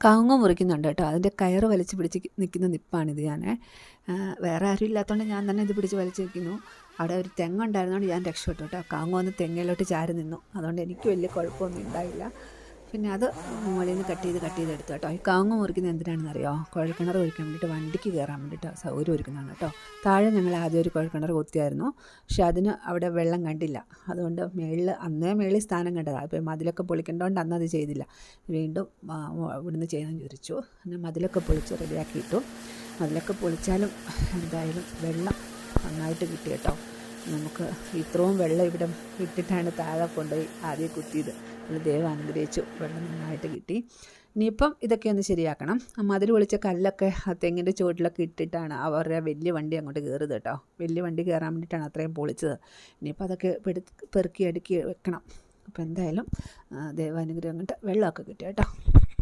കവുങ്ങ് മുറിക്കുന്നുണ്ട് കേട്ടോ. അതിൻ്റെ കയറ് വലിച്ച് പിടിച്ച് നിൽക്കുന്ന നിപ്പാണിത്. ഞാൻ വേറെ ആരും ഇല്ലാത്തതുകൊണ്ട് ഞാൻ തന്നെ ഇത് പിടിച്ച് വലിച്ച് നിൽക്കുന്നു. അവിടെ ഒരു തെങ്ങുണ്ടായിരുന്നതുകൊണ്ട് ഞാൻ രക്ഷപ്പെട്ടു കേട്ടോ. കവുങ്ങ് വന്ന് തെങ്ങിലോട്ട് ചാരി നിന്നു. അതുകൊണ്ട് എനിക്ക് വലിയ കുഴപ്പമൊന്നും ഉണ്ടായില്ല. പിന്നെ അത് മുകളിൽ നിന്ന് കട്ട് ചെയ്ത് എടുത്തു കേട്ടോ. ഈ കവുങ്ങ് മുറിക്കുന്നത് എന്തിനാണെന്നറിയോ? കുഴൽക്കിണർ ഒഴിക്കാൻ വേണ്ടിയിട്ട് വണ്ടിക്ക് കയറാൻ വേണ്ടിയിട്ട് സൗകര്യം ഒരുക്കുന്നതാണ് കേട്ടോ. താഴെ ഞങ്ങൾ ആദ്യം ഒരു കുഴൽക്കിണർ കൊത്തിയായിരുന്നു. പക്ഷെ അതിന് അവിടെ വെള്ളം കണ്ടില്ല. അതുകൊണ്ട് മേളിൽ സ്ഥാനം കണ്ടതാണ്. അപ്പോൾ മതിലൊക്കെ പൊളിക്കേണ്ടതുകൊണ്ട് അന്നത് ചെയ്തില്ല. വീണ്ടും ഇവിടുന്ന് ചെയ്യാൻ ചോദിച്ചു. പിന്നെ മതിലൊക്കെ പൊളിച്ച് റെഡിയാക്കിയിട്ടു. മതിലൊക്കെ പൊളിച്ചാലും എന്തായാലും വെള്ളം നന്നായിട്ട് കിട്ടി കേട്ടോ. നമുക്ക് ഇത്രയും വെള്ളം ഇവിടെ ഇട്ടിട്ടാണ് താഴെ കൊണ്ടുപോയി ആദ്യം കുത്തിയത്. ദൈവം അനുഗ്രഹിച്ചു, വെള്ളം നന്നായിട്ട് കിട്ടി. ഇനിയിപ്പം ഇതൊക്കെ ഒന്ന് ശരിയാക്കണം. മതിൽ പൊളിച്ച കല്ലൊക്കെ ആ തെങ്ങിൻ്റെ ചുവട്ടിലൊക്കെ ഇട്ടിട്ടാണ് അവരുടെ വലിയ വണ്ടി അങ്ങോട്ട് കയറുന്നത് കേട്ടോ. വലിയ വണ്ടി കയറാൻ വേണ്ടിയിട്ടാണ് അത്രയും പൊളിച്ചത്. ഇനിയിപ്പോൾ അതൊക്കെ പെറുക്കി അടുക്കി വെക്കണം. അപ്പോൾ എന്തായാലും ദൈവാനുഗ്രഹം കൊണ്ട് വെള്ളമൊക്കെ കിട്ടി കേട്ടോ.